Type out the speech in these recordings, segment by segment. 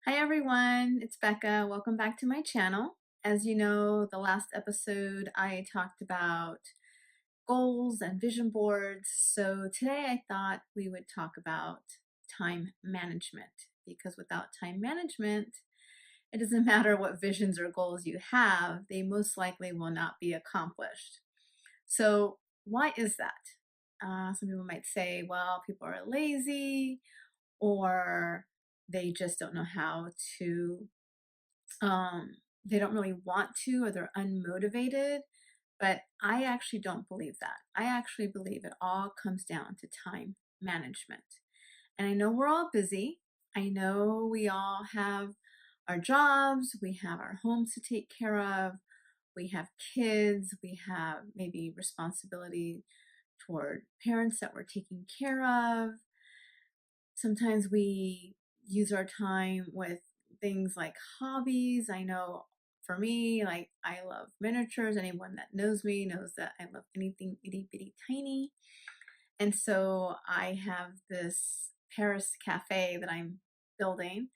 Hi everyone, it's Becca. Welcome back to my channel. As you know, the last episode I talked about goals and vision boards. So today I thought we would talk about time management because without time management, it doesn't matter what visions or goals you have, they most likely will not be accomplished. So why is that? Some people might say, well, people are lazy or they just don't know how to um, they don't really want to or they're unmotivated. But I actually don't believe that. I actually believe it all comes down to time management. And I know we're all busy. I know we all have our jobs, we have our homes to take care of, we have kids, we have maybe responsibility toward parents that we're taking care of. Sometimes we use our time with things like hobbies. I know for me, like I love miniatures. Anyone that knows me knows that I love anything itty bitty tiny. And so I have this Paris cafe that I'm building,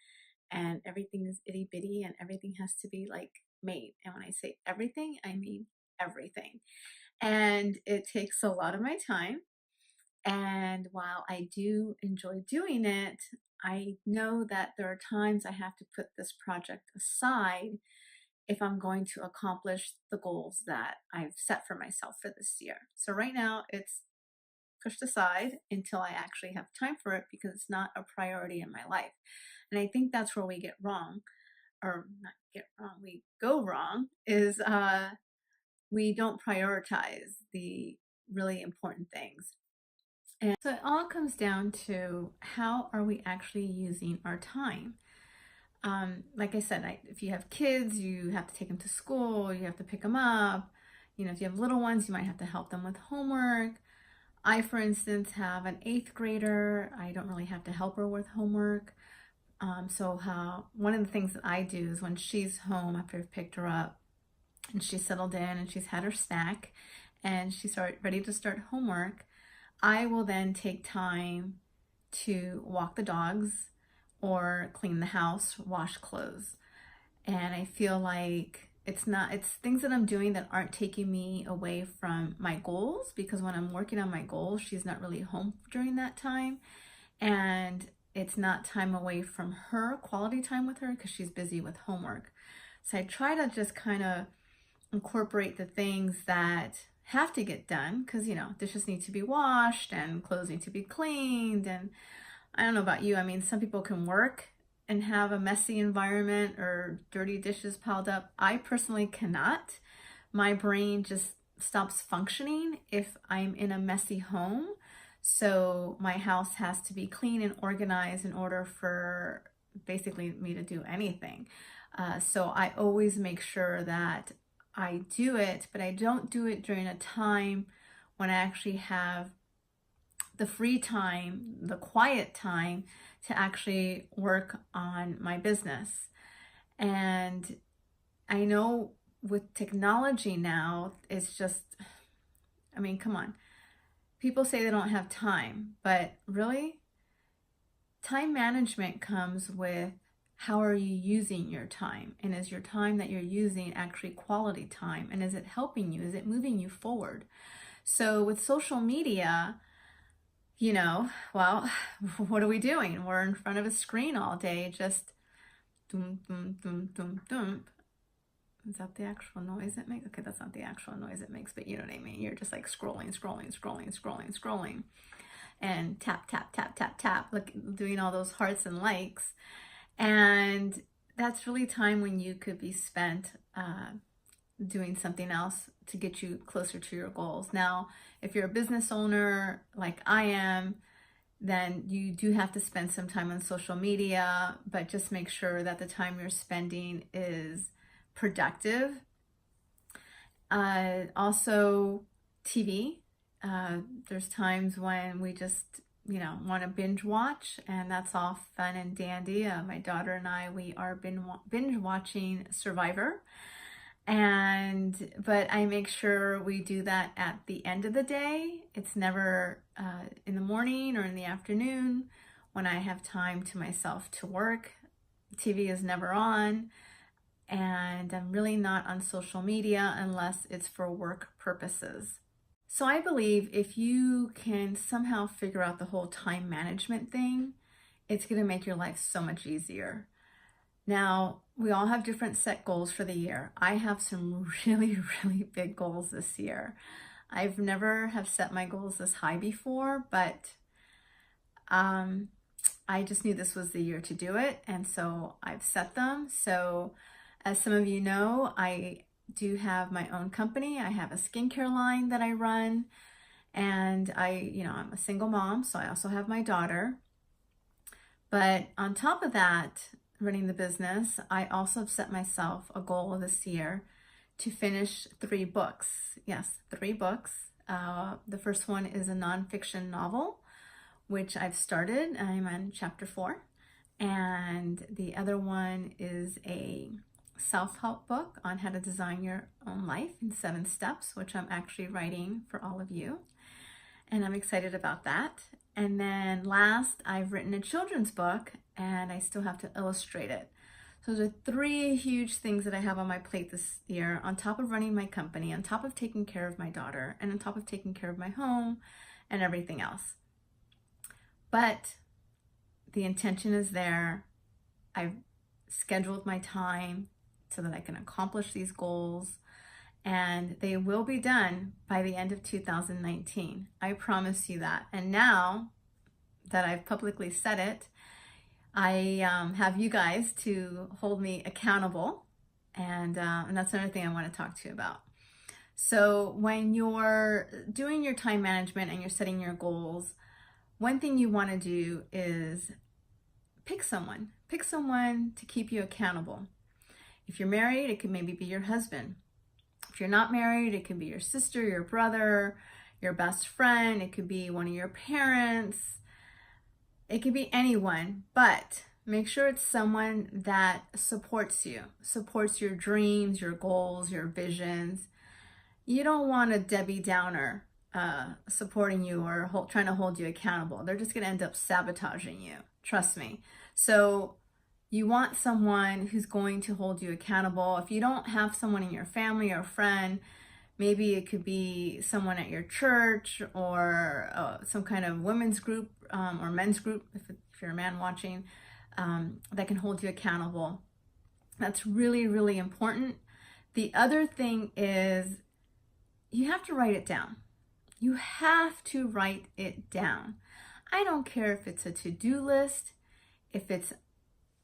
and everything is itty bitty and everything has to be like made. And when I say everything, I mean everything. And it takes a lot of my time. And while I do enjoy doing it, I know that there are times I have to put this project aside if I'm going to accomplish the goals that I've set for myself for this year. So right now it's pushed aside until I actually have time for it because it's not a priority in my life. And I think that's where we get wrong, or not get wrong, we go wrong, is we don't prioritize the really important things. And so it all comes down to how are we actually using our time? Like I said, if you have kids, you have to take them to school, you have to pick them up. You know, if you have little ones, you might have to help them with homework. I, for instance, have an eighth grader. I don't really have to help her with homework. One of the things that I do is when she's home after I've picked her up and she's settled in and she's had her snack and she's ready to start homework, I will then take time to walk the dogs or clean the house, wash clothes. And I feel like it's things that I'm doing that aren't taking me away from my goals, because when I'm working on my goals, she's not really home during that time. And it's not time away from her, quality time with her, because she's busy with homework. So I try to just kind of incorporate the things that have to get done, because dishes need to be washed and clothes need to be cleaned. And I don't know about you, I mean, some people can work and have a messy environment or dirty dishes piled up. I personally cannot. My brain just stops functioning if I'm in a messy home. So my house has to be clean and organized in order for basically me to do anything. So I always make sure that I do it, but I don't do it during a time when I actually have the free time, the quiet time to actually work on my business. And I know with technology now, it's just, I mean, come on. People say they don't have time, but really, time management comes with how are you using your time? And is your time that you're using actually quality time? And is it helping you? Is it moving you forward? So with social media, well, what are we doing? We're in front of a screen all day, just doom, doom, doom, doom, doom. Is that the actual noise it makes? Okay, that's not the actual noise it makes, but you know what I mean. You're just like scrolling, scrolling, scrolling, scrolling, scrolling, and tap, tap, tap, tap, tap, like doing all those hearts and likes. And that's really time when you could be spent doing something else to get you closer to your goals. Now, if you're a business owner like I am, then you do have to spend some time on social media, but just make sure that the time you're spending is productive. Also, TV. There's times when we just, want to binge watch, and that's all fun and dandy. My daughter and I, we are binge watching Survivor. But I make sure we do that at the end of the day. It's never in the morning or in the afternoon when I have time to myself to work. TV is never on, and I'm really not on social media unless it's for work purposes. So I believe if you can somehow figure out the whole time management thing, it's going to make your life so much easier. Now, we all have different set goals for the year. I have some really, really big goals this year. I've never have set my goals this high before, but I just knew this was the year to do it, and so I've set them. So as some of you know, I do have my own company. I have a skincare line that I run, and I'm a single mom, so I also have my daughter. But on top of that, running the business, I also have set myself a goal this year to finish 3 books. Yes, 3 books. The first one is a nonfiction novel, which I've started. I'm on chapter 4. And the other one is a self-help book on how to design your own life in 7 steps, which I'm actually writing for all of you. And I'm excited about that. And then last, I've written a children's book, and I still have to illustrate it. So those are 3 huge things that I have on my plate this year, on top of running my company, on top of taking care of my daughter, and on top of taking care of my home and everything else. But the intention is there. I've scheduled my time so that I can accomplish these goals, and they will be done by the end of 2019. I promise you that. And now that I've publicly said it, I have you guys to hold me accountable, and that's another thing I want to talk to you about. So when you're doing your time management and you're setting your goals, one thing you want to do is pick someone to keep you accountable. If you're married, it could maybe be your husband. If you're not married, it could be your sister, your brother, your best friend. It could be one of your parents. It could be anyone, but make sure it's someone that supports you, supports your dreams, your goals, your visions. You don't want a Debbie Downer supporting you or trying to hold you accountable. They're just going to end up sabotaging you. Trust me. So you want someone who's going to hold you accountable. If you don't have someone in your family or friend, maybe it could be someone at your church or some kind of women's group or men's group, if you're a man watching, that can hold you accountable. That's really, really important. The other thing is you have to write it down. You have to write it down. I don't care if it's a to-do list, if it's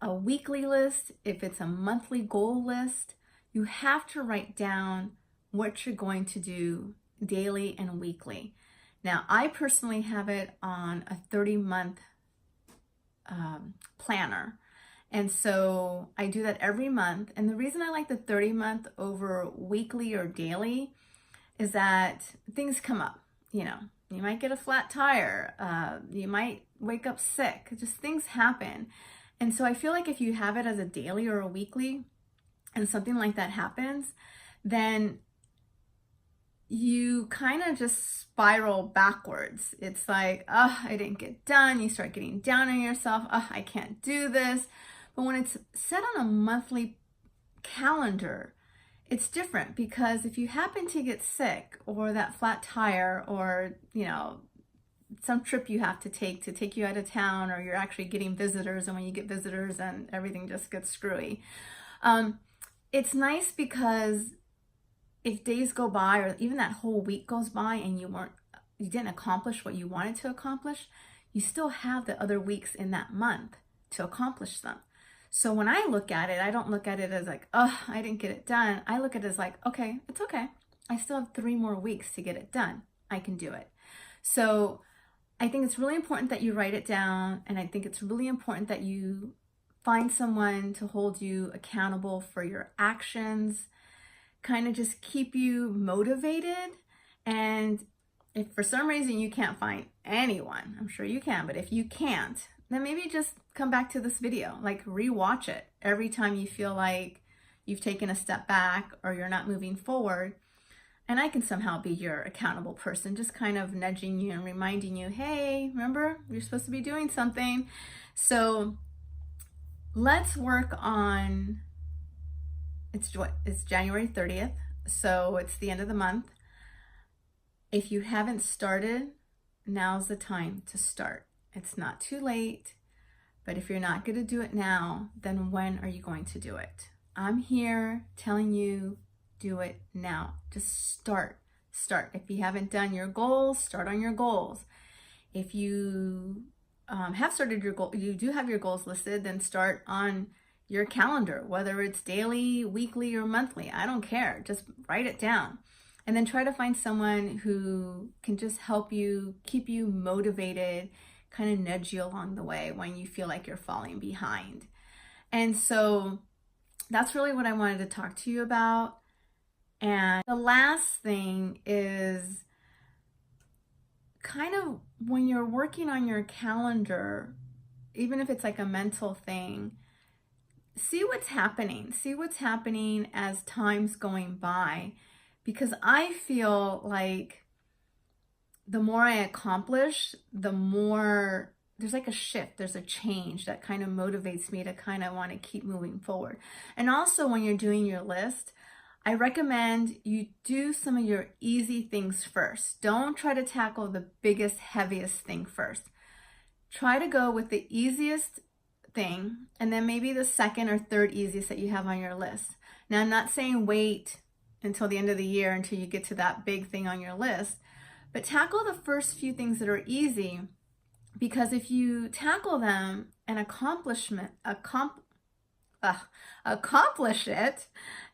a weekly list, if it's a monthly goal list. You have to write down what you're going to do daily and weekly. Now, I personally have it on a 30-month planner. And so I do that every month. And the reason I like the 30-month over weekly or daily is that things come up. You might get a flat tire. You might wake up sick. Just things happen. And so I feel like if you have it as a daily or a weekly and something like that happens, then you kind of just spiral backwards. It's like, oh, I didn't get done. You start getting down on yourself. Oh, I can't do this. But when it's set on a monthly calendar, it's different, because if you happen to get sick or that flat tire or, some trip you have to take you out of town, or you're actually getting visitors, and when you get visitors and everything just gets screwy. It's nice because if days go by, or even that whole week goes by, and you didn't accomplish what you wanted to accomplish, you still have the other weeks in that month to accomplish them. So when I look at it, I don't look at it as like, oh, I didn't get it done. I look at it as like, okay, it's okay. I still have 3 more weeks to get it done. I can do it. So I think it's really important that you write it down, and I think it's really important that you find someone to hold you accountable for your actions, kind of just keep you motivated. And if for some reason you can't find anyone, I'm sure you can, but if you can't, then maybe just come back to this video, like rewatch it every time you feel like you've taken a step back or you're not moving forward. And I can somehow be your accountable person, just kind of nudging you and reminding you, hey, remember, you're supposed to be doing something. So let's work on, it's January 30th, so it's the end of the month. If you haven't started, now's the time to start. It's not too late, but if you're not going to do it now, then when are you going to do it? I'm here telling you, do it now. Just start. If you haven't done your goals, start on your goals. If you have started your goal, you do have your goals listed, then start on your calendar, whether it's daily, weekly, or monthly. I don't care. Just write it down. And then try to find someone who can just help you, keep you motivated, kind of nudge you along the way when you feel like you're falling behind. And so that's really what I wanted to talk to you about. And the last thing is kind of when you're working on your calendar, even if it's like a mental thing, see what's happening. See what's happening as time's going by. Because I feel like the more I accomplish, the more there's like a shift, there's a change that kind of motivates me to kind of want to keep moving forward. And also when you're doing your list, I recommend you do some of your easy things first. Don't try to tackle the biggest, heaviest thing first. Try to go with the easiest thing and then maybe the second or third easiest that you have on your list. Now, I'm not saying wait until the end of the year until you get to that big thing on your list, but tackle the first few things that are easy, because if you tackle them and accomplish it,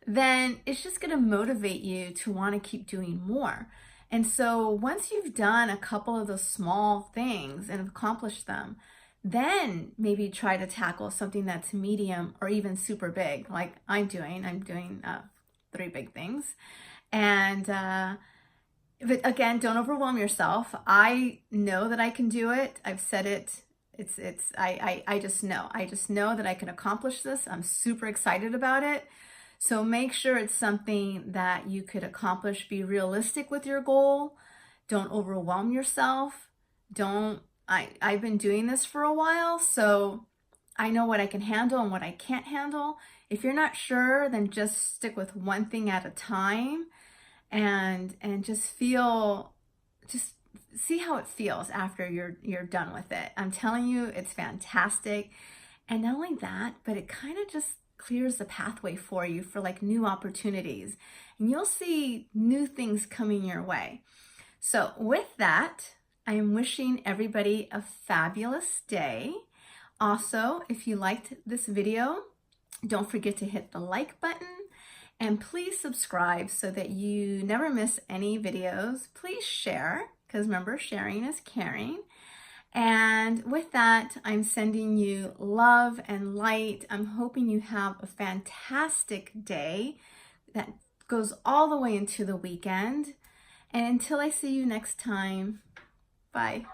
then it's just going to motivate you to want to keep doing more. And so once you've done a couple of those small things and accomplished them, then maybe try to tackle something that's medium or even super big, like I'm doing 3 big things. And but again, don't overwhelm yourself. I know that I can do it. I've said it. I just know that I can accomplish this. I'm super excited about it. So make sure it's something that you could accomplish. Be realistic with your goal. Don't overwhelm yourself. I've been doing this for a while, so I know what I can handle and what I can't handle. If you're not sure, then just stick with one thing at a time and just see how it feels after you're done with it. I'm telling you, it's fantastic. And not only that, but it kind of just clears the pathway for you for like new opportunities. And you'll see new things coming your way. So with that, I am wishing everybody a fabulous day. Also, if you liked this video, don't forget to hit the like button and please subscribe so that you never miss any videos. Please share, because remember, sharing is caring. And with that, I'm sending you love and light. I'm hoping you have a fantastic day that goes all the way into the weekend. And until I see you next time, bye.